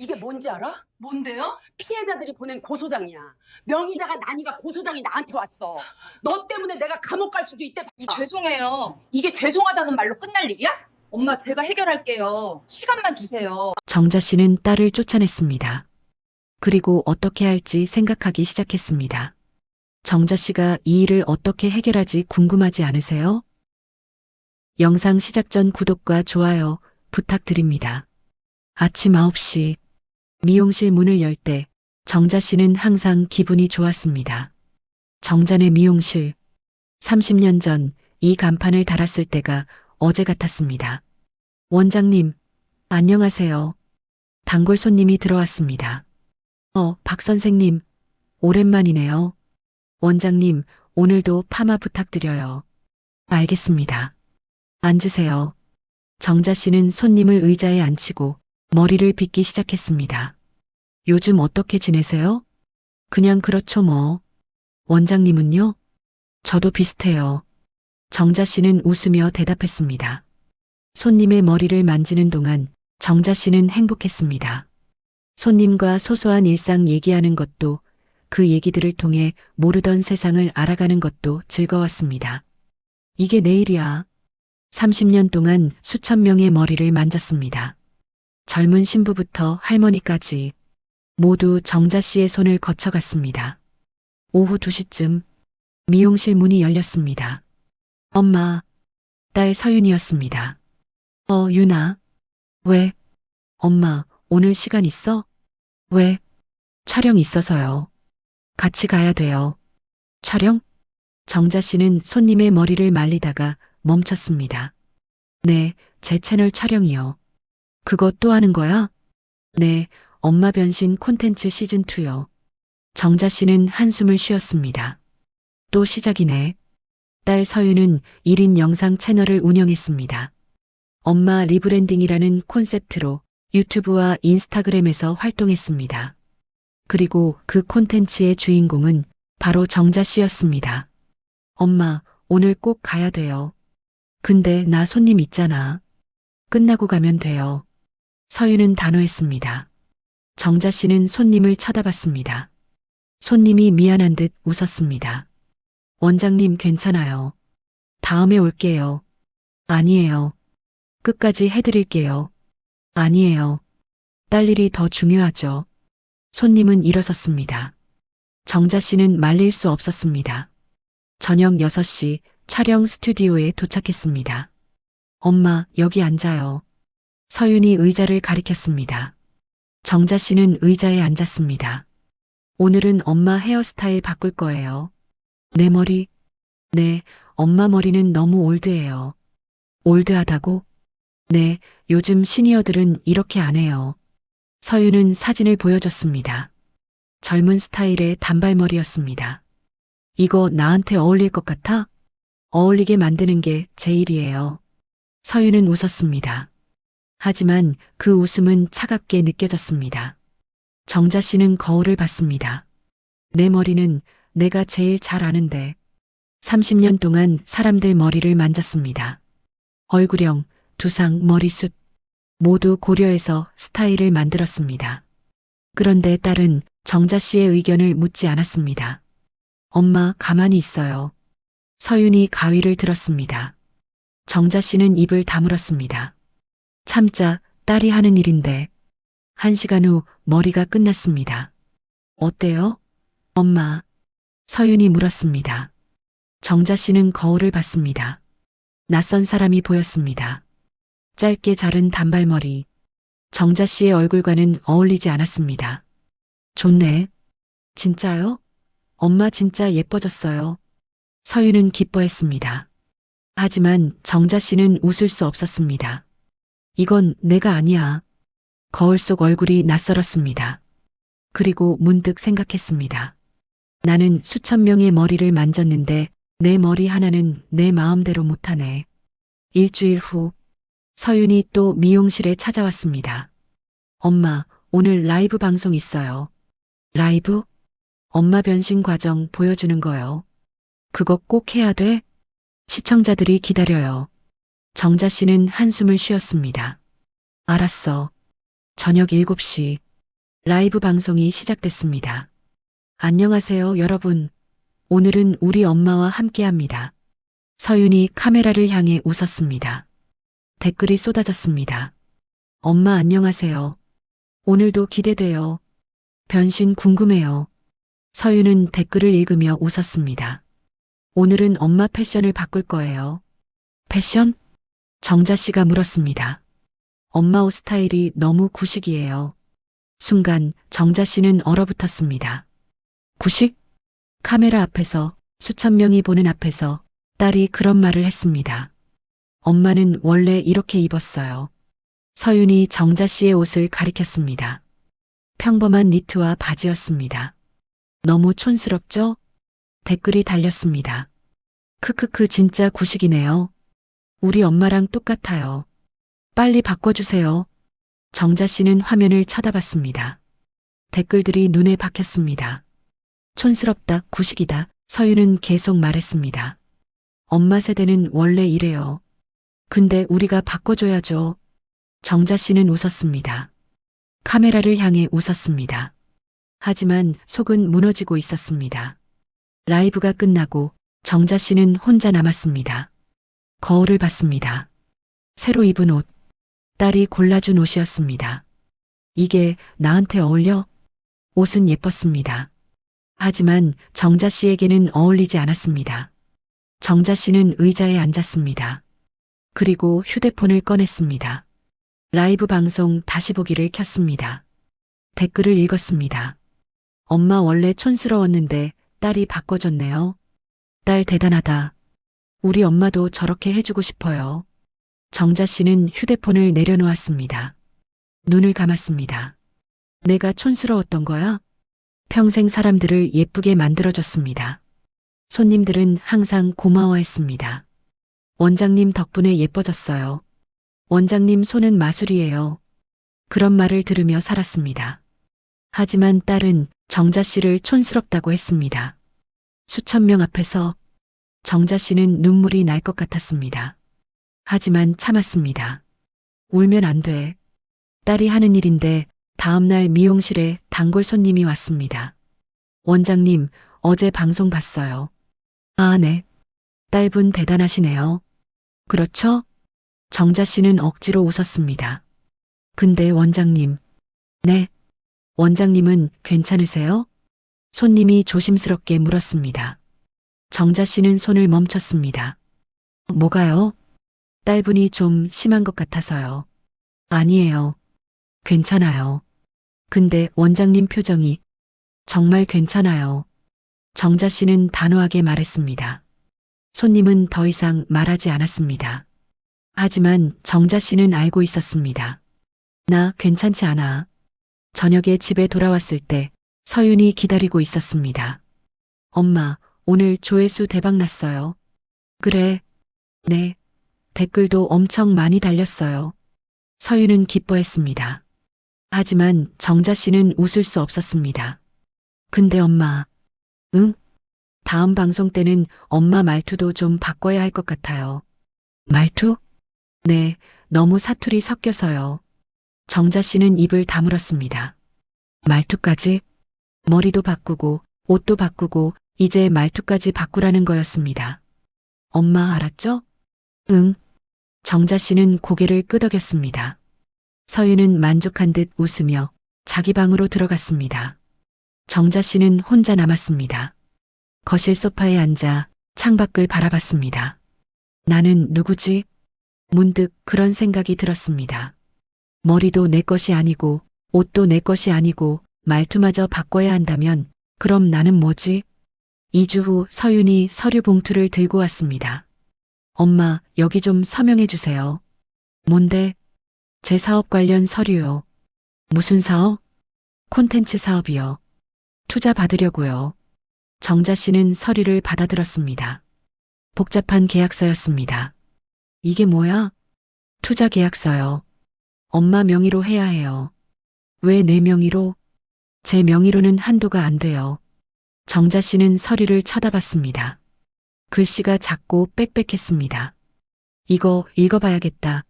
이게 뭔지 알아? 뭔데요? 피해자들이 보낸 고소장이야. 명의자가 나니까 고소장이 나한테 왔어. 너 때문에 내가 감옥 갈 수도 있대. 죄송해요. 이게 죄송하다는 말로 끝날 일이야? 엄마, 제가 해결할게요. 시간만 주세요. 정자 씨는 딸을 쫓아냈습니다. 그리고 어떻게 할지 생각하기 시작했습니다. 정자 씨가 이 일을 어떻게 해결하지 궁금하지 않으세요? 영상 시작 전 구독과 좋아요 부탁드립니다. 아침 9시 미용실 문을 열 때 정자 씨는 항상 기분이 좋았습니다. 정자네 미용실. 30년 전 이 간판을 달았을 때가 어제 같았습니다. 원장님, 안녕하세요. 단골 손님이 들어왔습니다. 박 선생님, 오랜만이네요. 원장님, 오늘도 파마 부탁드려요. 알겠습니다. 앉으세요. 정자 씨는 손님을 의자에 앉히고 머리를 빗기 시작했습니다. 요즘 어떻게 지내세요? 그냥 그렇죠 뭐. 원장님은요? 저도 비슷해요. 정자 씨는 웃으며 대답했습니다. 손님의 머리를 만지는 동안 정자 씨는 행복했습니다. 손님과 소소한 일상 얘기하는 것도 그 얘기들을 통해 모르던 세상을 알아가는 것도 즐거웠습니다. 이게 내 일이야. 30년 동안 수천 명의 머리를 만졌습니다. 젊은 신부부터 할머니까지 모두 정자 씨의 손을 거쳐갔습니다. 오후 2시쯤 미용실 문이 열렸습니다. 엄마, 딸 서윤이었습니다. 윤아. 왜? 엄마, 오늘 시간 있어? 왜? 촬영 있어서요. 같이 가야 돼요. 촬영? 정자 씨는 손님의 머리를 말리다가 멈췄습니다. 네, 제 채널 촬영이요. 그거 또 하는 거야? 네, 엄마 변신 콘텐츠 시즌2요. 정자 씨는 한숨을 쉬었습니다. 또 시작이네. 딸 서유는 1인 영상 채널을 운영했습니다. 엄마 리브랜딩이라는 콘셉트로 유튜브와 인스타그램에서 활동했습니다. 그리고 그 콘텐츠의 주인공은 바로 정자 씨였습니다. 엄마, 오늘 꼭 가야 돼요. 근데 나 손님 있잖아. 끝나고 가면 돼요. 서유는 단호했습니다. 정자 씨는 손님을 쳐다봤습니다. 손님이 미안한 듯 웃었습니다. 원장님 괜찮아요. 다음에 올게요. 아니에요. 끝까지 해드릴게요. 아니에요. 딸 일이 더 중요하죠. 손님은 일어섰습니다. 정자 씨는 말릴 수 없었습니다. 저녁 6시 촬영 스튜디오에 도착했습니다. 엄마, 여기 앉아요. 서윤이 의자를 가리켰습니다. 정자 씨는 의자에 앉았습니다. 오늘은 엄마 헤어스타일 바꿀 거예요. 내 머리? 네, 엄마 머리는 너무 올드해요. 올드하다고? 네, 요즘 시니어들은 이렇게 안 해요. 서윤은 사진을 보여줬습니다. 젊은 스타일의 단발머리였습니다. 이거 나한테 어울릴 것 같아? 어울리게 만드는 게 제 일이에요. 서윤은 웃었습니다. 하지만 그 웃음은 차갑게 느껴졌습니다. 정자 씨는 거울을 봤습니다. 내 머리는 내가 제일 잘 아는데 30년 동안 사람들 머리를 만졌습니다. 얼굴형, 두상, 머리숱 모두 고려해서 스타일을 만들었습니다. 그런데 딸은 정자 씨의 의견을 묻지 않았습니다. 엄마, 가만히 있어요. 서윤이 가위를 들었습니다. 정자 씨는 입을 다물었습니다. 참자, 딸이 하는 일인데. 1시간 후 머리가 끝났습니다. 어때요? 엄마. 서윤이 물었습니다. 정자 씨는 거울을 봤습니다. 낯선 사람이 보였습니다. 짧게 자른 단발머리. 정자 씨의 얼굴과는 어울리지 않았습니다. 좋네. 진짜요? 엄마 진짜 예뻐졌어요. 서윤은 기뻐했습니다. 하지만 정자 씨는 웃을 수 없었습니다. 이건 내가 아니야. 거울 속 얼굴이 낯설었습니다. 그리고 문득 생각했습니다. 나는 수천 명의 머리를 만졌는데 내 머리 하나는 내 마음대로 못하네. 일주일 후 서윤이 또 미용실에 찾아왔습니다. 엄마, 오늘 라이브 방송 있어요. 라이브? 엄마 변신 과정 보여주는 거요. 그거 꼭 해야 돼? 시청자들이 기다려요. 정자 씨는 한숨을 쉬었습니다. 알았어. 저녁 7시 라이브 방송이 시작됐습니다. 안녕하세요, 여러분. 오늘은 우리 엄마와 함께 합니다. 서윤이 카메라를 향해 웃었습니다. 댓글이 쏟아졌습니다. 엄마 안녕하세요. 오늘도 기대돼요. 변신 궁금해요. 서윤은 댓글을 읽으며 웃었습니다. 오늘은 엄마 패션을 바꿀 거예요. 패션? 정자 씨가 물었습니다. 엄마 옷 스타일이 너무 구식이에요. 순간 정자 씨는 얼어붙었습니다. 구식? 카메라 앞에서 수천 명이 보는 앞에서 딸이 그런 말을 했습니다. 엄마는 원래 이렇게 입었어요. 서윤이 정자 씨의 옷을 가리켰습니다. 평범한 니트와 바지였습니다. 너무 촌스럽죠? 댓글이 달렸습니다. 크크크 진짜 구식이네요. 우리 엄마랑 똑같아요. 빨리 바꿔주세요. 정자 씨는 화면을 쳐다봤습니다. 댓글들이 눈에 박혔습니다. 촌스럽다, 구식이다. 서윤은 계속 말했습니다. 엄마 세대는 원래 이래요. 근데 우리가 바꿔줘야죠. 정자 씨는 웃었습니다. 카메라를 향해 웃었습니다. 하지만 속은 무너지고 있었습니다. 라이브가 끝나고 정자 씨는 혼자 남았습니다. 거울을 봤습니다. 새로 입은 옷, 딸이 골라준 옷이었습니다. 이게 나한테 어울려? 옷은 예뻤습니다. 하지만 정자 씨에게는 어울리지 않았습니다. 정자 씨는 의자에 앉았습니다. 그리고 휴대폰을 꺼냈습니다. 라이브 방송 다시 보기를 켰습니다. 댓글을 읽었습니다. 엄마 원래 촌스러웠는데 딸이 바꿔줬네요. 딸 대단하다. 우리 엄마도 저렇게 해주고 싶어요. 정자 씨는 휴대폰을 내려놓았습니다. 눈을 감았습니다. 내가 촌스러웠던 거야? 평생 사람들을 예쁘게 만들어줬습니다. 손님들은 항상 고마워했습니다. 원장님 덕분에 예뻐졌어요. 원장님 손은 마술이에요. 그런 말을 들으며 살았습니다. 하지만 딸은 정자 씨를 촌스럽다고 했습니다. 수천 명 앞에서 정자 씨는 눈물이 날 것 같았습니다. 하지만 참았습니다. 울면 안 돼. 딸이 하는 일인데 다음날 미용실에 단골 손님이 왔습니다. 원장님, 어제 방송 봤어요. 아, 네. 딸분 대단하시네요. 그렇죠? 정자 씨는 억지로 웃었습니다. 근데 원장님. 네. 원장님은 괜찮으세요? 손님이 조심스럽게 물었습니다. 정자 씨는 손을 멈췄습니다. 뭐가요? 딸분이 좀 심한 것 같아서요. 아니에요. 괜찮아요. 근데 원장님 표정이 정말 괜찮아요. 정자 씨는 단호하게 말했습니다. 손님은 더 이상 말하지 않았습니다. 하지만 정자 씨는 알고 있었습니다. 나 괜찮지 않아. 저녁에 집에 돌아왔을 때 서윤이 기다리고 있었습니다. 엄마, 오늘 조회수 대박 났어요. 그래. 네. 댓글도 엄청 많이 달렸어요. 서윤은 기뻐했습니다. 하지만 정자 씨는 웃을 수 없었습니다. 근데 엄마. 응? 다음 방송 때는 엄마 말투도 좀 바꿔야 할 것 같아요. 말투? 네, 너무 사투리 섞여서요. 정자 씨는 입을 다물었습니다. 말투까지? 머리도 바꾸고 옷도 바꾸고 이제 말투까지 바꾸라는 거였습니다. 엄마 알았죠? 응. 정자 씨는 고개를 끄덕였습니다. 서윤은 만족한 듯 웃으며 자기 방으로 들어갔습니다. 정자 씨는 혼자 남았습니다. 거실 소파에 앉아 창밖을 바라봤습니다. 나는 누구지? 문득 그런 생각이 들었습니다. 머리도 내 것이 아니고 옷도 내 것이 아니고 말투마저 바꿔야 한다면 그럼 나는 뭐지? 2주 후 서윤이 서류 봉투를 들고 왔습니다. 엄마, 여기 좀 서명해 주세요. 뭔데? 제 사업 관련 서류요. 무슨 사업? 콘텐츠 사업이요. 투자 받으려고요. 정자 씨는 서류를 받아들었습니다. 복잡한 계약서였습니다. 이게 뭐야? 투자 계약서요. 엄마 명의로 해야 해요. 왜 내 명의로? 제 명의로는 한도가 안 돼요. 정자 씨는 서류를 쳐다봤습니다. 글씨가 작고 빽빽했습니다. 이거 읽어봐야겠다.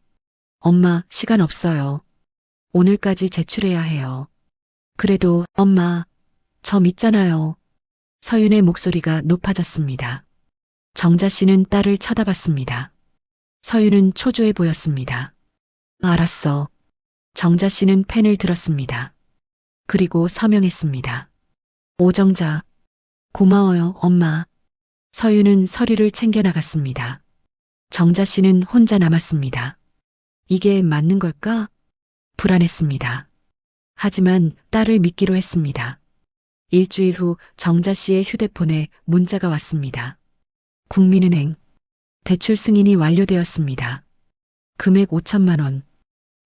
엄마, 시간 없어요. 오늘까지 제출해야 해요. 그래도 엄마, 저 믿잖아요. 서윤의 목소리가 높아졌습니다. 정자 씨는 딸을 쳐다봤습니다. 서윤은 초조해 보였습니다. 알았어. 정자 씨는 펜을 들었습니다. 그리고 서명했습니다. 오정자. 고마워요, 엄마. 서윤은 서류를 챙겨 나갔습니다. 정자 씨는 혼자 남았습니다. 이게 맞는 걸까? 불안했습니다. 하지만 딸을 믿기로 했습니다. 일주일 후 정자 씨의 휴대폰에 문자가 왔습니다. 국민은행. 대출 승인이 완료되었습니다. 금액 5천만 원.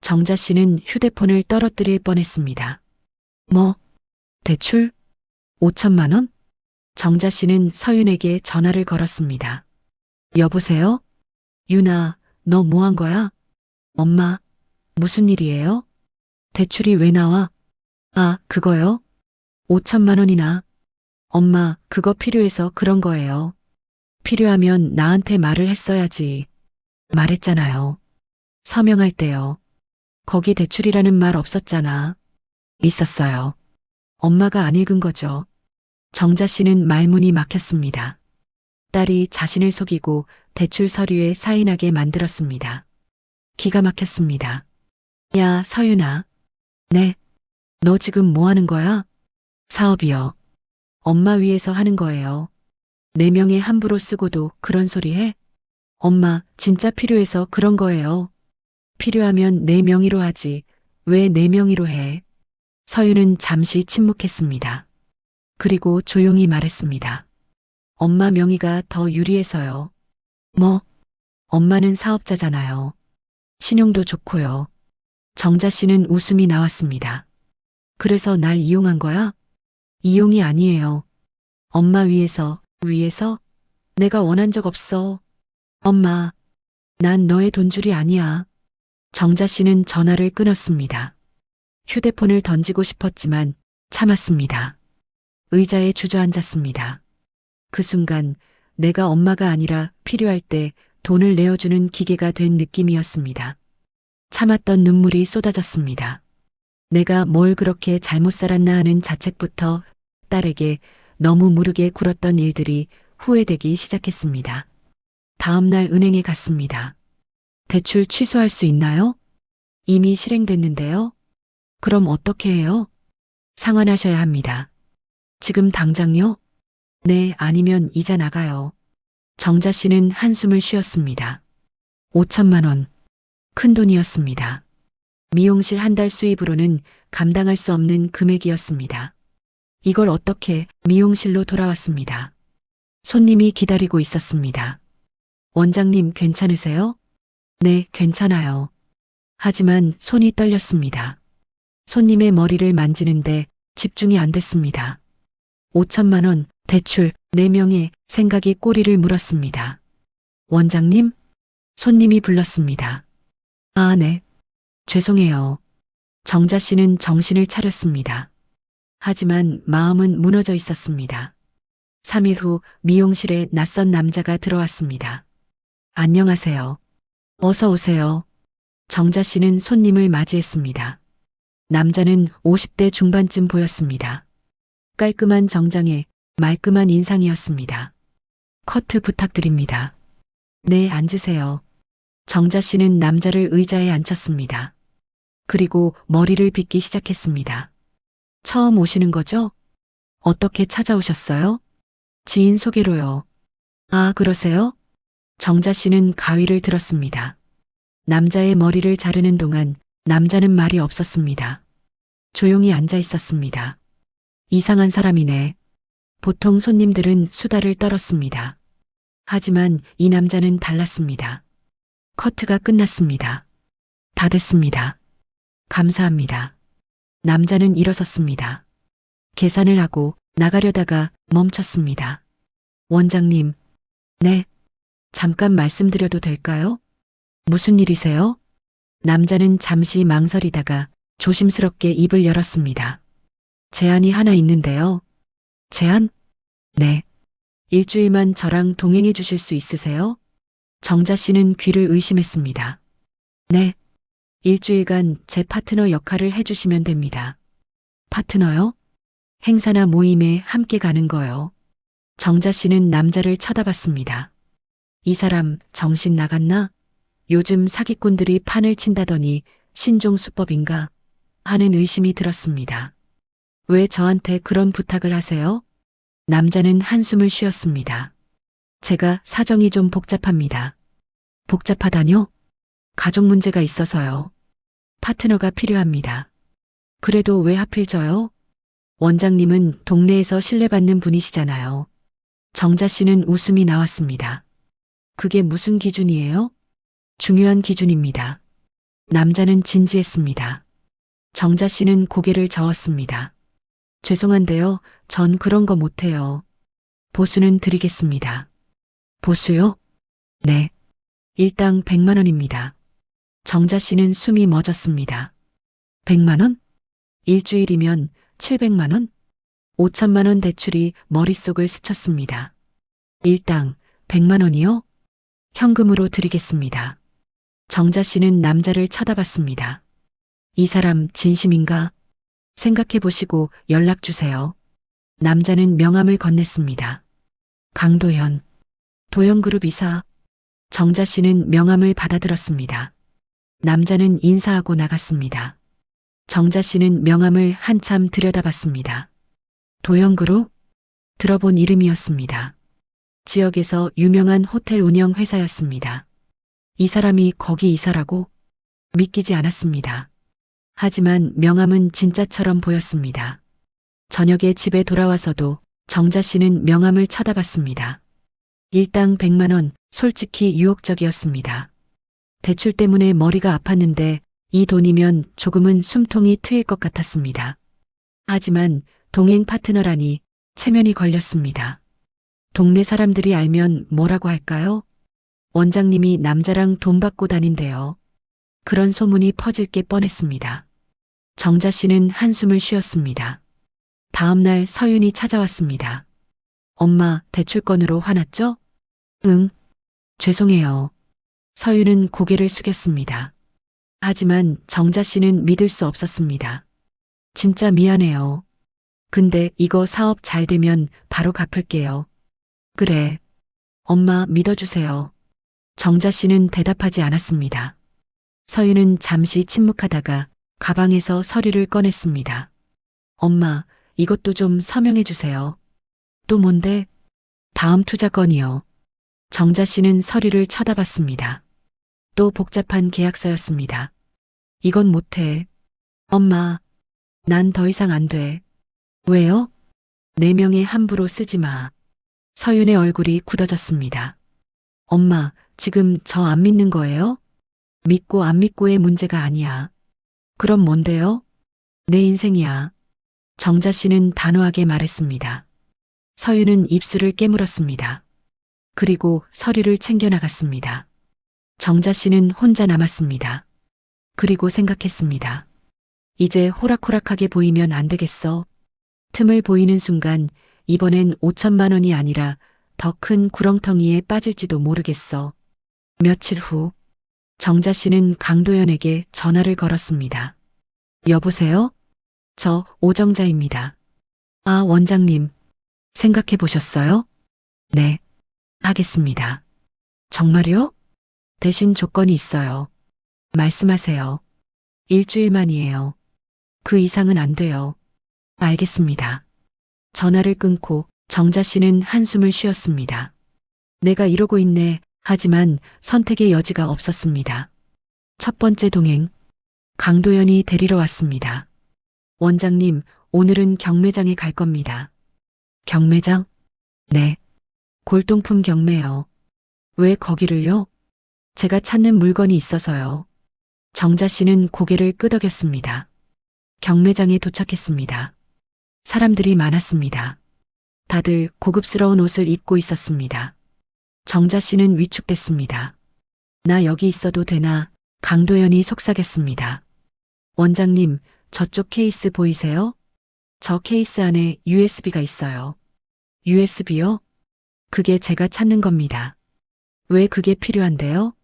정자 씨는 휴대폰을 떨어뜨릴 뻔했습니다. 뭐? 대출? 5천만 원? 정자 씨는 서윤에게 전화를 걸었습니다. 여보세요? 윤아, 너 뭐 한 거야? 엄마, 무슨 일이에요? 대출이 왜 나와? 아, 그거요? 5천만 원이나. 엄마, 그거 필요해서 그런 거예요. 필요하면 나한테 말을 했어야지. 말했잖아요. 서명할 때요. 거기 대출이라는 말 없었잖아. 있었어요. 엄마가 안 읽은 거죠. 정자 씨는 말문이 막혔습니다. 딸이 자신을 속이고 대출 서류에 사인하게 만들었습니다. 기가 막혔습니다. 야, 서윤아. 네. 너 지금 뭐 하는 거야? 사업이요. 엄마 위해서 하는 거예요. 네 명에 함부로 쓰고도 그런 소리 해? 엄마, 진짜 필요해서 그런 거예요. 필요하면 내 명의로 하지. 왜 내 명의로 해? 서윤은 잠시 침묵했습니다. 그리고 조용히 말했습니다. 엄마 명의가 더 유리해서요. 뭐? 엄마는 사업자잖아요. 신용도 좋고요. 정자 씨는 웃음이 나왔습니다. 그래서 날 이용한 거야? 이용이 아니에요. 엄마 위해서, 위해서? 내가 원한 적 없어. 엄마, 난 너의 돈줄이 아니야. 정자 씨는 전화를 끊었습니다. 휴대폰을 던지고 싶었지만 참았습니다. 의자에 주저앉았습니다. 그 순간 내가 엄마가 아니라 필요할 때 돈을 내어주는 기계가 된 느낌이었습니다. 참았던 눈물이 쏟아졌습니다. 내가 뭘 그렇게 잘못 살았나 하는 자책부터 딸에게 너무 무르게 굴었던 일들이 후회되기 시작했습니다. 다음 날 은행에 갔습니다. 대출 취소할 수 있나요? 이미 실행됐는데요. 그럼 어떻게 해요? 상환하셔야 합니다. 지금 당장요? 네, 아니면 이자 나가요. 정자 씨는 한숨을 쉬었습니다. 5천만 원. 큰 돈이었습니다. 미용실 한 달 수입으로는 감당할 수 없는 금액이었습니다. 이걸 어떻게 미용실로 돌아왔습니다. 손님이 기다리고 있었습니다. 원장님 괜찮으세요? 네, 괜찮아요. 하지만 손이 떨렸습니다. 손님의 머리를 만지는데 집중이 안 됐습니다. 5천만 원, 대출, 4명의 생각이 꼬리를 물었습니다. 원장님? 손님이 불렀습니다. 아, 네. 죄송해요. 정자 씨는 정신을 차렸습니다. 하지만 마음은 무너져 있었습니다. 3일 후 미용실에 낯선 남자가 들어왔습니다. 안녕하세요. 어서 오세요. 정자 씨는 손님을 맞이했습니다. 남자는 50대 중반쯤 보였습니다. 깔끔한 정장에 말끔한 인상이었습니다. 커트 부탁드립니다. 네, 앉으세요. 정자 씨는 남자를 의자에 앉혔습니다. 그리고 머리를 빗기 시작했습니다. 처음 오시는 거죠? 어떻게 찾아오셨어요? 지인 소개로요. 아, 그러세요? 정자 씨는 가위를 들었습니다. 남자의 머리를 자르는 동안 남자는 말이 없었습니다. 조용히 앉아 있었습니다. 이상한 사람이네. 보통 손님들은 수다를 떨었습니다. 하지만 이 남자는 달랐습니다. 커트가 끝났습니다. 다 됐습니다. 감사합니다. 남자는 일어섰습니다. 계산을 하고 나가려다가 멈췄습니다. 원장님, 네. 잠깐 말씀드려도 될까요? 무슨 일이세요? 남자는 잠시 망설이다가 조심스럽게 입을 열었습니다. 제안이 하나 있는데요. 제안? 네. 일주일만 저랑 동행해 주실 수 있으세요? 정자 씨는 귀를 의심했습니다. 네. 일주일간 제 파트너 역할을 해주시면 됩니다. 파트너요? 행사나 모임에 함께 가는 거요. 정자 씨는 남자를 쳐다봤습니다. 이 사람 정신 나갔나? 요즘 사기꾼들이 판을 친다더니 신종수법인가? 하는 의심이 들었습니다. 왜 저한테 그런 부탁을 하세요? 남자는 한숨을 쉬었습니다. 제가 사정이 좀 복잡합니다. 복잡하다뇨? 가족 문제가 있어서요. 파트너가 필요합니다. 그래도 왜 하필 저요? 원장님은 동네에서 신뢰받는 분이시잖아요. 정자 씨는 웃음이 나왔습니다. 그게 무슨 기준이에요? 중요한 기준입니다. 남자는 진지했습니다. 정자 씨는 고개를 저었습니다. 죄송한데요. 전 그런 거 못해요. 보수는 드리겠습니다. 보수요? 네. 일당 100만 원입니다. 정자 씨는 숨이 멎었습니다. 100만 원? 일주일이면 700만 원? 5천만 원 대출이 머릿속을 스쳤습니다. 일당 100만 원이요? 현금으로 드리겠습니다. 정자 씨는 남자를 쳐다봤습니다. 이 사람 진심인가? 생각해 보시고 연락 주세요. 남자는 명함을 건넸습니다. 강도현, 도현그룹 이사. 정자 씨는 명함을 받아들었습니다. 남자는 인사하고 나갔습니다. 정자 씨는 명함을 한참 들여다봤습니다. 도현그룹? 들어본 이름이었습니다. 지역에서 유명한 호텔 운영 회사였습니다. 이 사람이 거기 이사라고? 믿기지 않았습니다. 하지만 명함은 진짜처럼 보였습니다. 저녁에 집에 돌아와서도 정자 씨는 명함을 쳐다봤습니다. 일당 100만 원, 솔직히 유혹적이었습니다. 대출 때문에 머리가 아팠는데 이 돈이면 조금은 숨통이 트일 것 같았습니다. 하지만 동행 파트너라니 체면이 걸렸습니다. 동네 사람들이 알면 뭐라고 할까요? 원장님이 남자랑 돈 받고 다닌대요. 그런 소문이 퍼질 게 뻔했습니다. 정자 씨는 한숨을 쉬었습니다. 다음 날 서윤이 찾아왔습니다. 엄마, 대출건으로 화났죠? 응. 죄송해요. 서윤은 고개를 숙였습니다. 하지만 정자 씨는 믿을 수 없었습니다. 진짜 미안해요. 근데 이거 사업 잘 되면 바로 갚을게요. 그래. 엄마 믿어주세요. 정자 씨는 대답하지 않았습니다. 서윤은 잠시 침묵하다가 가방에서 서류를 꺼냈습니다. 엄마, 이것도 좀 서명해 주세요. 또 뭔데? 다음 투자 건이요. 정자 씨는 서류를 쳐다봤습니다. 또 복잡한 계약서였습니다. 이건 못해. 엄마, 난 더 이상 안 돼. 왜요? 네 명에 함부로 쓰지 마. 서윤의 얼굴이 굳어졌습니다. 엄마, 지금 저 안 믿는 거예요? 믿고 안 믿고의 문제가 아니야. 그럼 뭔데요? 내 인생이야. 정자 씨는 단호하게 말했습니다. 서윤은 입술을 깨물었습니다. 그리고 서류를 챙겨나갔습니다. 정자 씨는 혼자 남았습니다. 그리고 생각했습니다. 이제 호락호락하게 보이면 안 되겠어. 틈을 보이는 순간 이번엔 5천만 원이 아니라 더 큰 구렁텅이에 빠질지도 모르겠어. 며칠 후 정자 씨는 강도연에게 전화를 걸었습니다. 여보세요? 저 오정자입니다. 아, 원장님. 생각해 보셨어요? 네. 하겠습니다. 정말요? 대신 조건이 있어요. 말씀하세요. 일주일만이에요. 그 이상은 안 돼요. 알겠습니다. 전화를 끊고 정자 씨는 한숨을 쉬었습니다. 내가 이러고 있네. 하지만 선택의 여지가 없었습니다. 첫 번째 동행. 강도연이 데리러 왔습니다. 원장님, 오늘은 경매장에 갈 겁니다. 경매장? 네. 골동품 경매요. 왜 거기를요? 제가 찾는 물건이 있어서요. 정자 씨는 고개를 끄덕였습니다. 경매장에 도착했습니다. 사람들이 많았습니다. 다들 고급스러운 옷을 입고 있었습니다. 정자 씨는 위축됐습니다. 나 여기 있어도 되나? 강도연이 속삭였습니다. 원장님, 저쪽 케이스 보이세요? 저 케이스 안에 USB가 있어요. USB요? 그게 제가 찾는 겁니다. 왜 그게 필요한데요?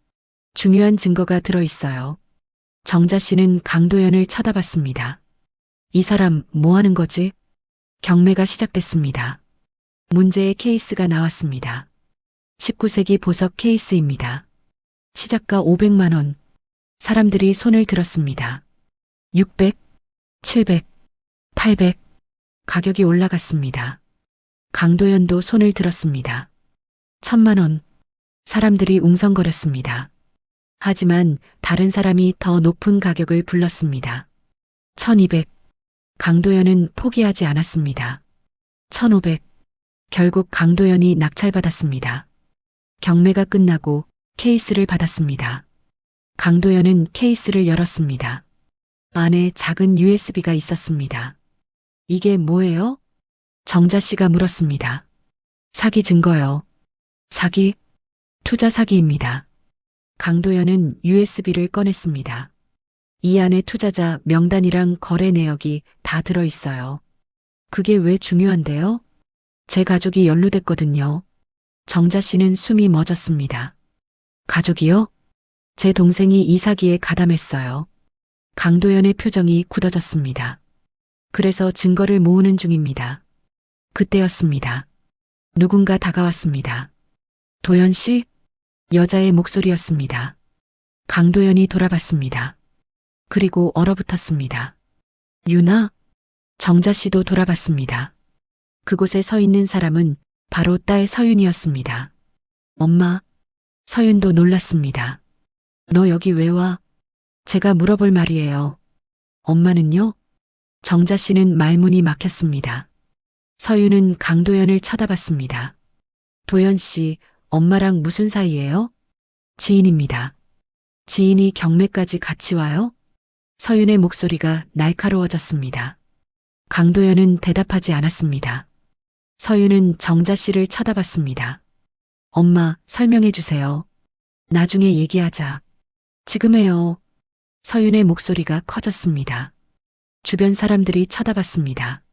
중요한 증거가 들어있어요. 정자 씨는 강도연을 쳐다봤습니다. 이 사람 뭐 하는 거지? 경매가 시작됐습니다. 문제의 케이스가 나왔습니다. 19세기 보석 케이스입니다. 시작가 500만 원. 사람들이 손을 들었습니다. 600, 700, 800. 가격이 올라갔습니다. 강도연도 손을 들었습니다. 1000만 원. 사람들이 웅성거렸습니다. 하지만 다른 사람이 더 높은 가격을 불렀습니다. 1200. 강도연은 포기하지 않았습니다. 1500. 결국 강도연이 낙찰받았습니다. 경매가 끝나고 케이스를 받았습니다. 강도연은 케이스를 열었습니다. 안에 작은 USB가 있었습니다. 이게 뭐예요? 정자 씨가 물었습니다. 사기 증거요. 사기? 투자 사기입니다. 강도연은 USB를 꺼냈습니다. 이 안에 투자자 명단이랑 거래 내역이 다 들어있어요. 그게 왜 중요한데요? 제 가족이 연루됐거든요. 정자 씨는 숨이 멎었습니다. 가족이요? 제 동생이 이 사기에 가담했어요. 강도연의 표정이 굳어졌습니다. 그래서 증거를 모으는 중입니다. 그때였습니다. 누군가 다가왔습니다. 도연 씨? 여자의 목소리였습니다. 강도연이 돌아봤습니다. 그리고 얼어붙었습니다. 유나? 정자 씨도 돌아봤습니다. 그곳에 서 있는 사람은 바로 딸 서윤이었습니다. 엄마. 서윤도 놀랐습니다. 너 여기 왜 와? 제가 물어볼 말이에요. 엄마는요? 정자 씨는 말문이 막혔습니다. 서윤은 강도연을 쳐다봤습니다. 도연 씨, 엄마랑 무슨 사이예요? 지인입니다. 지인이 경매까지 같이 와요? 서윤의 목소리가 날카로워졌습니다. 강도연은 대답하지 않았습니다. 서윤은 정자 씨를 쳐다봤습니다. 엄마, 설명해 주세요. 나중에 얘기하자. 지금 해요. 서윤의 목소리가 커졌습니다. 주변 사람들이 쳐다봤습니다.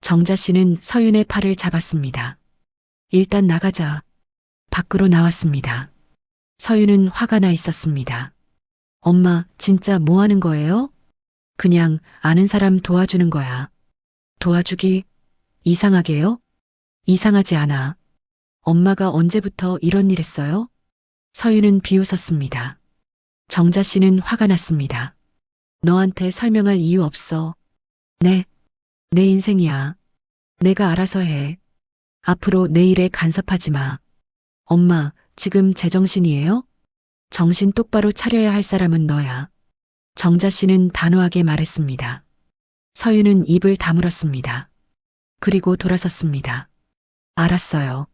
정자 씨는 서윤의 팔을 잡았습니다. 일단 나가자. 밖으로 나왔습니다. 서윤은 화가 나 있었습니다. 엄마, 진짜 뭐 하는 거예요? 그냥 아는 사람 도와주는 거야. 도와주기? 이상하게요? 이상하지 않아. 엄마가 언제부터 이런 일 했어요? 서윤은 비웃었습니다. 정자 씨는 화가 났습니다. 너한테 설명할 이유 없어. 네. 내 인생이야. 내가 알아서 해. 앞으로 내 일에 간섭하지 마. 엄마, 지금 제정신이에요? 정신 똑바로 차려야 할 사람은 너야. 정자 씨는 단호하게 말했습니다. 서윤은 입을 다물었습니다. 그리고 돌아섰습니다. 알았어요.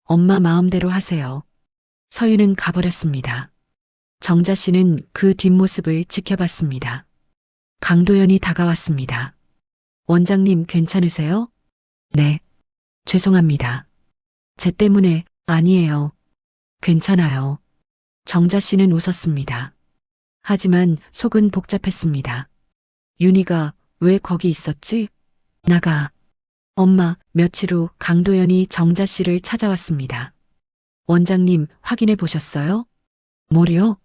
엄마 마음대로 하세요. 서윤은 가버렸습니다. 정자 씨는 그 뒷모습을 지켜봤습니다. 강도연이 다가왔습니다. 원장님 괜찮으세요? 네. 죄송합니다. 제 때문에 아니에요. 괜찮아요. 정자 씨는 웃었습니다. 하지만 속은 복잡했습니다. 윤희가 왜 거기 있었지? 나가. 엄마, 며칠 후 강도연이 정자 씨를 찾아왔습니다. 원장님, 확인해 보셨어요? 뭐요?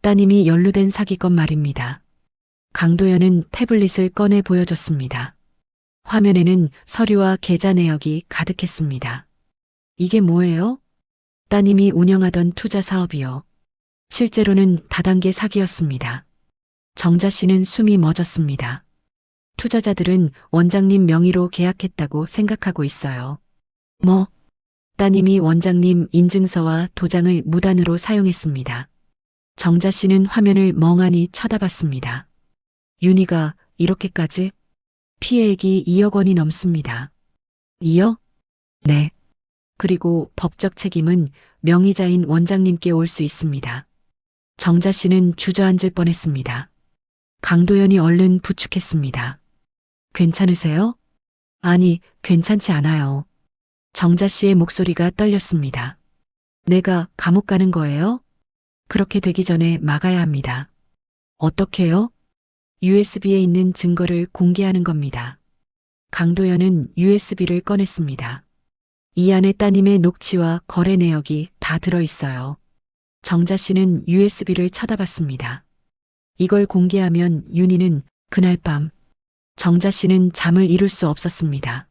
따님이 연루된 사기건 말입니다. 강도연은 태블릿을 꺼내 보여줬습니다. 화면에는 서류와 계좌 내역이 가득했습니다. 이게 뭐예요? 따님이 운영하던 투자 사업이요. 실제로는 다단계 사기였습니다. 정자 씨는 숨이 멎었습니다. 투자자들은 원장님 명의로 계약했다고 생각하고 있어요. 뭐? 따님이 원장님 인증서와 도장을 무단으로 사용했습니다. 정자 씨는 화면을 멍하니 쳐다봤습니다. 윤희가 이렇게까지? 피해액이 2억 원이 넘습니다. 2억? 네. 그리고 법적 책임은 명의자인 원장님께 올 수 있습니다. 정자 씨는 주저앉을 뻔했습니다. 강도연이 얼른 부축했습니다. 괜찮으세요? 아니, 괜찮지 않아요. 정자 씨의 목소리가 떨렸습니다. 내가 감옥 가는 거예요? 그렇게 되기 전에 막아야 합니다. 어떻게요? USB에 있는 증거를 공개하는 겁니다. 강도연은 USB를 꺼냈습니다. 이 안에 따님의 녹취와 거래 내역이 다 들어있어요. 정자 씨는 USB를 쳐다봤습니다. 이걸 공개하면 윤희는 그날 밤 정자 씨는 잠을 이룰 수 없었습니다.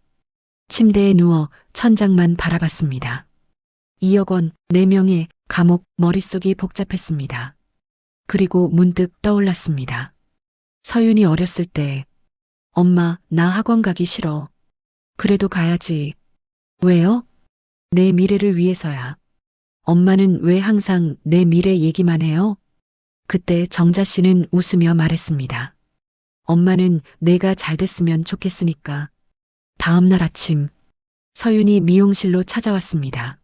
침대에 누워 천장만 바라봤습니다. 2억 원, 4명의 감옥, 머릿속이 복잡했습니다. 그리고 문득 떠올랐습니다. 서윤이 어렸을 때, 엄마, 나 학원 가기 싫어. 그래도 가야지. 왜요? 내 미래를 위해서야. 엄마는 왜 항상 내 미래 얘기만 해요? 그때 정자 씨는 웃으며 말했습니다. 엄마는 내가 잘 됐으면 좋겠으니까. 다음 날 아침, 서윤이 미용실로 찾아왔습니다.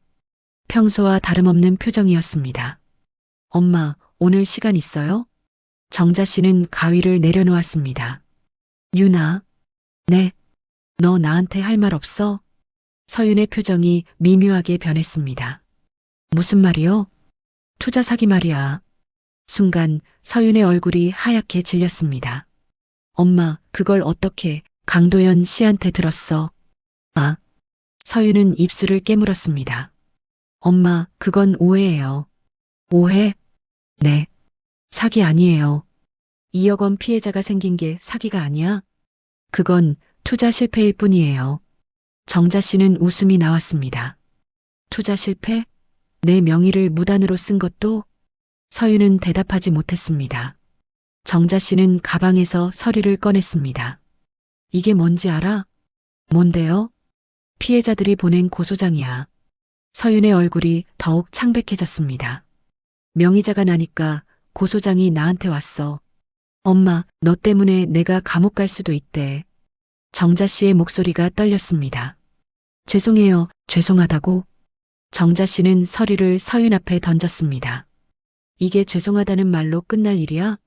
평소와 다름없는 표정이었습니다. 엄마, 오늘 시간 있어요? 정자 씨는 가위를 내려놓았습니다. 유나. 네. 너 나한테 할 말 없어? 서윤의 표정이 미묘하게 변했습니다. 무슨 말이요? 투자 사기 말이야. 순간 서윤의 얼굴이 하얗게 질렸습니다. 엄마, 그걸 어떻게 강도연 씨한테 들었어? 아. 서윤은 입술을 깨물었습니다. 엄마, 그건 오해예요. 오해? 네. 사기 아니에요. 2억 원 피해자가 생긴 게 사기가 아니야? 그건 투자 실패일 뿐이에요. 정자 씨는 웃음이 나왔습니다. 투자 실패? 내 명의를 무단으로 쓴 것도? 서윤은 대답하지 못했습니다. 정자 씨는 가방에서 서류를 꺼냈습니다. 이게 뭔지 알아? 뭔데요? 피해자들이 보낸 고소장이야. 서윤의 얼굴이 더욱 창백해졌습니다. 명의자가 나니까 고소장이 나한테 왔어. 엄마, 너 때문에 내가 감옥 갈 수도 있대. 정자 씨의 목소리가 떨렸습니다. 죄송해요, 죄송하다고. 정자 씨는 서류를 서윤 앞에 던졌습니다. 이게 죄송하다는 말로 끝날 일이야?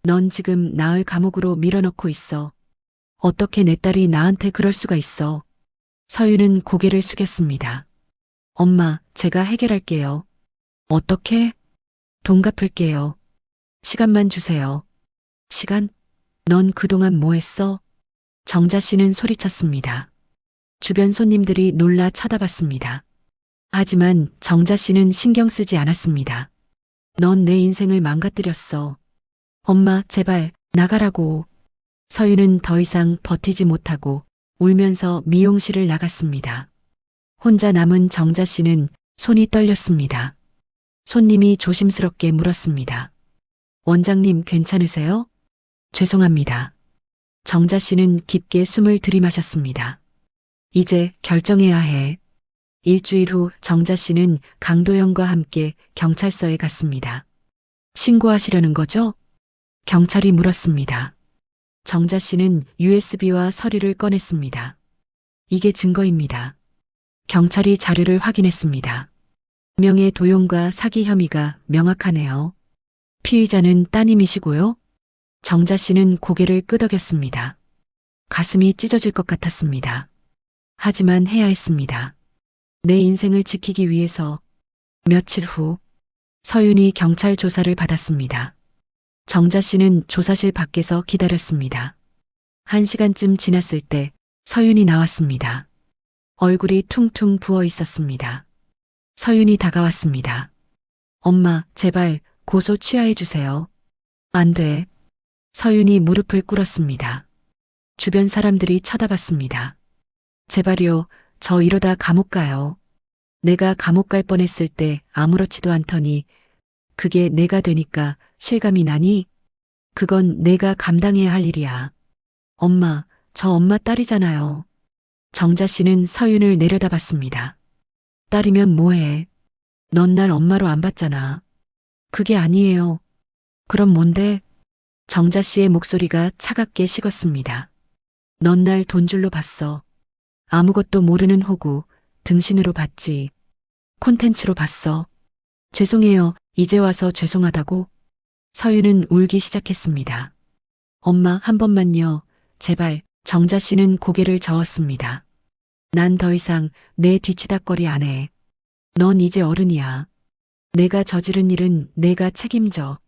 넌 지금 나을 감옥으로 밀어넣고 있어. 어떻게 내 딸이 나한테 그럴 수가 있어. 서윤은 고개를 숙였습니다. 엄마, 제가 해결할게요. 어떻게? 돈 갚을게요. 시간만 주세요. 시간? 넌 그동안 뭐 했어? 정자 씨는 소리쳤습니다. 주변 손님들이 놀라 쳐다봤습니다. 하지만 정자 씨는 신경 쓰지 않았습니다. 넌 내 인생을 망가뜨렸어. 엄마, 제발 나가라고. 서윤은 더 이상 버티지 못하고 울면서 미용실을 나갔습니다. 혼자 남은 정자 씨는 손이 떨렸습니다. 손님이 조심스럽게 물었습니다. 원장님 괜찮으세요? 죄송합니다. 정자 씨는 깊게 숨을 들이마셨습니다. 이제 결정해야 해. 일주일 후 정자 씨는 강도영과 함께 경찰서에 갔습니다. 신고하시려는 거죠? 경찰이 물었습니다. 정자 씨는 USB와 서류를 꺼냈습니다. 이게 증거입니다. 경찰이 자료를 확인했습니다. 명예 도용과 사기 혐의가 명확하네요. 피의자는 따님이시고요. 정자 씨는 고개를 끄덕였습니다. 가슴이 찢어질 것 같았습니다. 하지만 해야 했습니다. 내 인생을 지키기 위해서. 며칠 후 서윤이 경찰 조사를 받았습니다. 정자 씨는 조사실 밖에서 기다렸습니다. 1시간쯤 지났을 때 서윤이 나왔습니다. 얼굴이 퉁퉁 부어 있었습니다. 서윤이 다가왔습니다. 엄마, 제발 고소 취하해 주세요. 안 돼. 서윤이 무릎을 꿇었습니다. 주변 사람들이 쳐다봤습니다. 제발요, 저 이러다 감옥 가요. 내가 감옥 갈 뻔했을 때 아무렇지도 않더니 그게 내가 되니까 실감이 나니? 그건 내가 감당해야 할 일이야. 엄마, 저 엄마 딸이잖아요. 정자 씨는 서윤을 내려다봤습니다. 딸이면 뭐해? 넌 날 엄마로 안 봤잖아. 그게 아니에요. 그럼 뭔데? 정자 씨의 목소리가 차갑게 식었습니다. 넌 날 돈줄로 봤어. 아무것도 모르는 호구, 등신으로 봤지. 콘텐츠로 봤어. 죄송해요. 이제 와서 죄송하다고. 서윤은 울기 시작했습니다. 엄마, 한 번만요. 제발. 정자 씨는 고개를 저었습니다. 난 더 이상 내 뒤치다꺼리 안 해. 넌 이제 어른이야. 내가 저지른 일은 내가 책임져.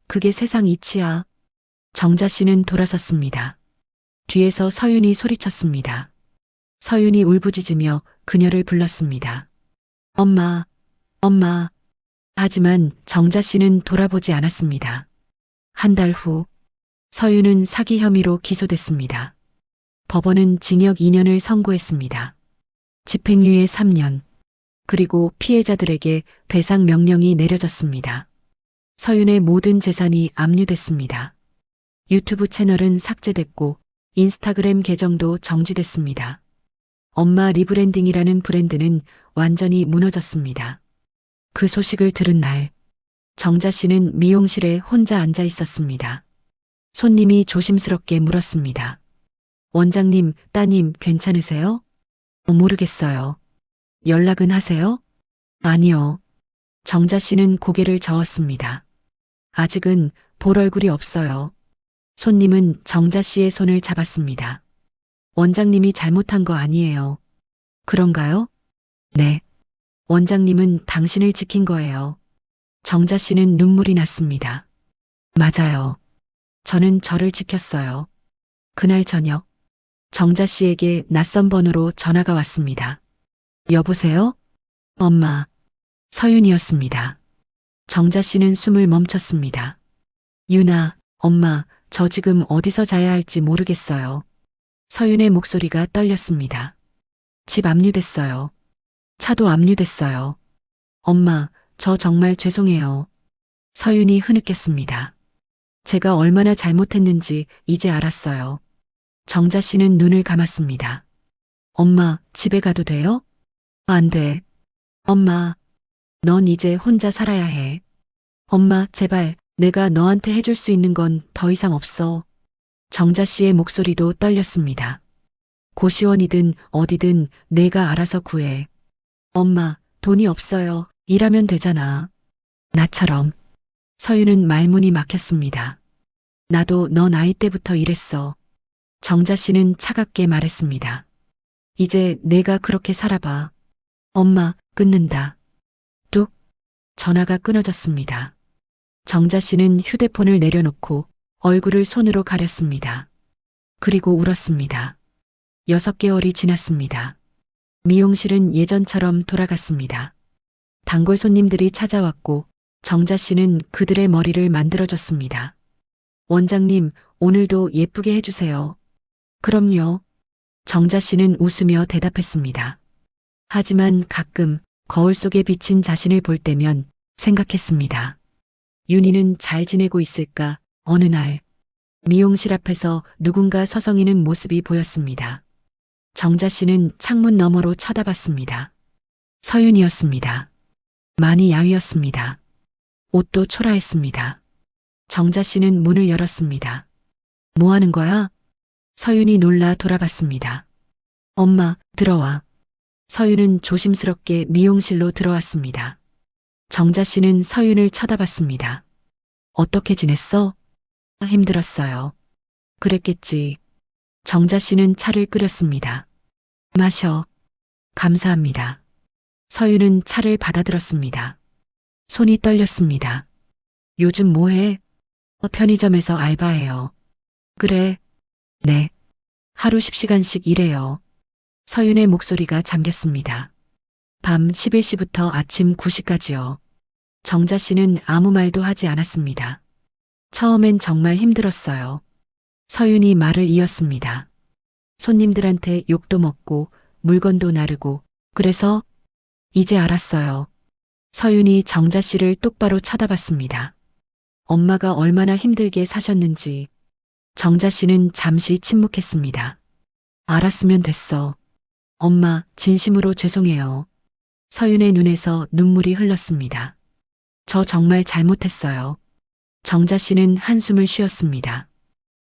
그게 세상 이치야. 정자 씨는 돌아섰습니다. 뒤에서 서윤이 소리쳤습니다. 서윤이 울부짖으며 그녀를 불렀습니다. 엄마, 엄마. 하지만 정자 씨는 돌아보지 않았습니다. 한 달 후, 서윤은 사기 혐의로 기소됐습니다. 법원은 징역 2년을 선고했습니다. 집행유예 3년, 그리고 피해자들에게 배상 명령이 내려졌습니다. 서윤의 모든 재산이 압류됐습니다. 유튜브 채널은 삭제됐고 인스타그램 계정도 정지됐습니다. 엄마 리브랜딩이라는 브랜드는 완전히 무너졌습니다. 그 소식을 들은 날, 정자 씨는 미용실에 혼자 앉아 있었습니다. 손님이 조심스럽게 물었습니다. 원장님, 따님 괜찮으세요? 모르겠어요. 연락은 하세요? 아니요. 정자 씨는 고개를 저었습니다. 아직은 볼 얼굴이 없어요. 손님은 정자 씨의 손을 잡았습니다. 원장님이 잘못한 거 아니에요. 그런가요? 네. 원장님은 당신을 지킨 거예요. 정자 씨는 눈물이 났습니다. 맞아요. 저는 저를 지켰어요. 그날 저녁, 정자 씨에게 낯선 번호로 전화가 왔습니다. 여보세요? 엄마. 서윤이었습니다. 정자 씨는 숨을 멈췄습니다. 윤아, 엄마, 저 지금 어디서 자야 할지 모르겠어요. 서윤의 목소리가 떨렸습니다. 집 압류됐어요. 차도 압류됐어요. 엄마, 저 정말 죄송해요. 서윤이 흐느꼈습니다. 제가 얼마나 잘못했는지 이제 알았어요. 정자 씨는 눈을 감았습니다. 엄마, 집에 가도 돼요? 안 돼. 엄마, 넌 이제 혼자 살아야 해. 엄마, 제발, 내가 너한테 해줄 수 있는 건 더 이상 없어. 정자 씨의 목소리도 떨렸습니다. 고시원이든 어디든 내가 알아서 구해. 엄마, 돈이 없어요. 일하면 되잖아. 나처럼. 서윤은 말문이 막혔습니다. 나도 너 나이 때부터 일했어. 정자 씨는 차갑게 말했습니다. 이제 내가 그렇게 살아봐. 엄마, 끊는다. 뚝. 전화가 끊어졌습니다. 정자 씨는 휴대폰을 내려놓고 얼굴을 손으로 가렸습니다. 그리고 울었습니다. 6개월이 지났습니다. 미용실은 예전처럼 돌아갔습니다. 단골 손님들이 찾아왔고 정자 씨는 그들의 머리를 만들어줬습니다. 원장님, 오늘도 예쁘게 해주세요. 그럼요. 정자 씨는 웃으며 대답했습니다. 하지만 가끔 거울 속에 비친 자신을 볼 때면 생각했습니다. 윤희는 잘 지내고 있을까? 어느 날 미용실 앞에서 누군가 서성이는 모습이 보였습니다. 정자 씨는 창문 너머로 쳐다봤습니다. 서윤이었습니다. 많이 야위었습니다. 옷도 초라했습니다. 정자 씨는 문을 열었습니다. 뭐 하는 거야? 서윤이 놀라 돌아봤습니다. 엄마, 들어와. 서윤은 조심스럽게 미용실로 들어왔습니다. 정자 씨는 서윤을 쳐다봤습니다. 어떻게 지냈어? 힘들었어요. 그랬겠지. 정자 씨는 차를 끓였습니다. 마셔. 감사합니다. 서윤은 차를 받아들었습니다. 손이 떨렸습니다. 요즘 뭐해? 편의점에서 알바해요. 그래. 네. 하루 10시간씩 일해요. 서윤의 목소리가 잠겼습니다. 밤 11시부터 아침 9시까지요. 정자 씨는 아무 말도 하지 않았습니다. 처음엔 정말 힘들었어요. 서윤이 말을 이었습니다. 손님들한테 욕도 먹고 물건도 나르고 그래서 이제 알았어요. 서윤이 정자 씨를 똑바로 쳐다봤습니다. 엄마가 얼마나 힘들게 사셨는지. 정자 씨는 잠시 침묵했습니다. 알았으면 됐어. 엄마, 진심으로 죄송해요. 서윤의 눈에서 눈물이 흘렀습니다. 저 정말 잘못했어요. 정자 씨는 한숨을 쉬었습니다.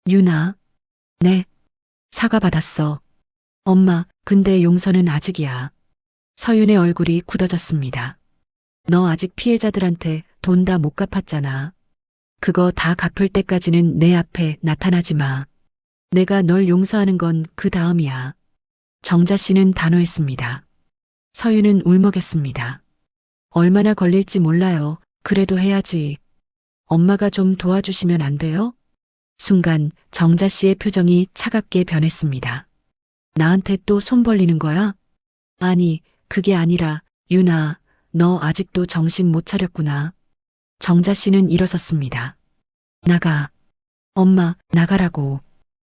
윤아. 네. 사과받았어. 엄마, 근데 용서는 아직이야. 서윤의 얼굴이 굳어졌습니다. 너 아직 피해자들한테 돈 다 못 갚았잖아. 그거 다 갚을 때까지는 내 앞에 나타나지 마. 내가 널 용서하는 건 그 다음이야. 정자 씨는 단호했습니다. 서윤은 울먹였습니다. 얼마나 걸릴지 몰라요. 그래도 해야지. 엄마가 좀 도와주시면 안 돼요? 순간 정자 씨의 표정이 차갑게 변했습니다. 나한테 또 손 벌리는 거야? 아니, 그게 아니라 윤아, 너 아직도 정신 못 차렸구나. 정자 씨는 일어섰습니다. 나가. 엄마, 나가라고.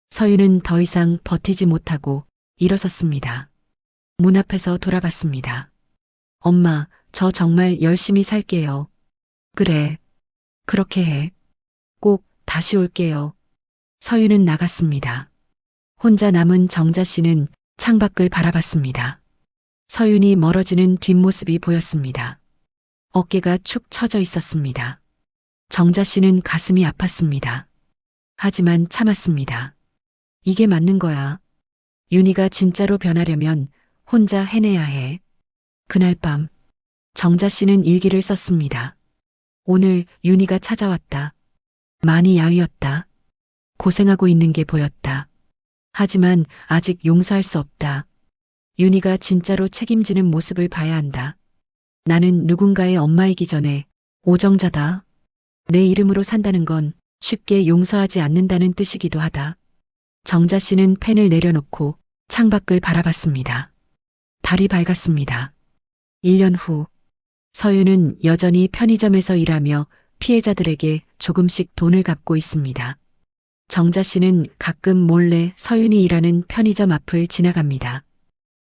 서윤은 더 이상 버티지 못하고 일어섰습니다. 문 앞에서 돌아봤습니다. 엄마, 저 정말 열심히 살게요. 그래. 그렇게 해. 꼭 다시 올게요. 서윤은 나갔습니다. 혼자 남은 정자 씨는 창밖을 바라봤습니다. 서윤이 멀어지는 뒷모습이 보였습니다. 어깨가 축 처져 있었습니다. 정자 씨는 가슴이 아팠습니다. 하지만 참았습니다. 이게 맞는 거야. 윤희가 진짜로 변하려면 혼자 해내야 해. 그날 밤 정자 씨는 일기를 썼습니다. 오늘 윤희가 찾아왔다. 많이 야위었다. 고생하고 있는 게 보였다. 하지만 아직 용서할 수 없다. 윤희가 진짜로 책임지는 모습을 봐야 한다. 나는 누군가의 엄마이기 전에 오정자다. 내 이름으로 산다는 건 쉽게 용서하지 않는다는 뜻이기도 하다. 정자 씨는 펜을 내려놓고 창밖을 바라봤습니다. 달이 밝았습니다. 1년 후 서윤은 여전히 편의점에서 일하며 피해자들에게 조금씩 돈을 갚고 있습니다. 정자 씨는 가끔 몰래 서윤이 일하는 편의점 앞을 지나갑니다.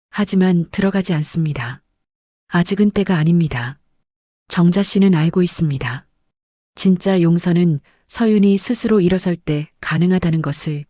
하지만 들어가지 않습니다. 아직은 때가 아닙니다. 정자 씨는 알고 있습니다. 진짜 용서는 서윤이 스스로 일어설 때 가능하다는 것을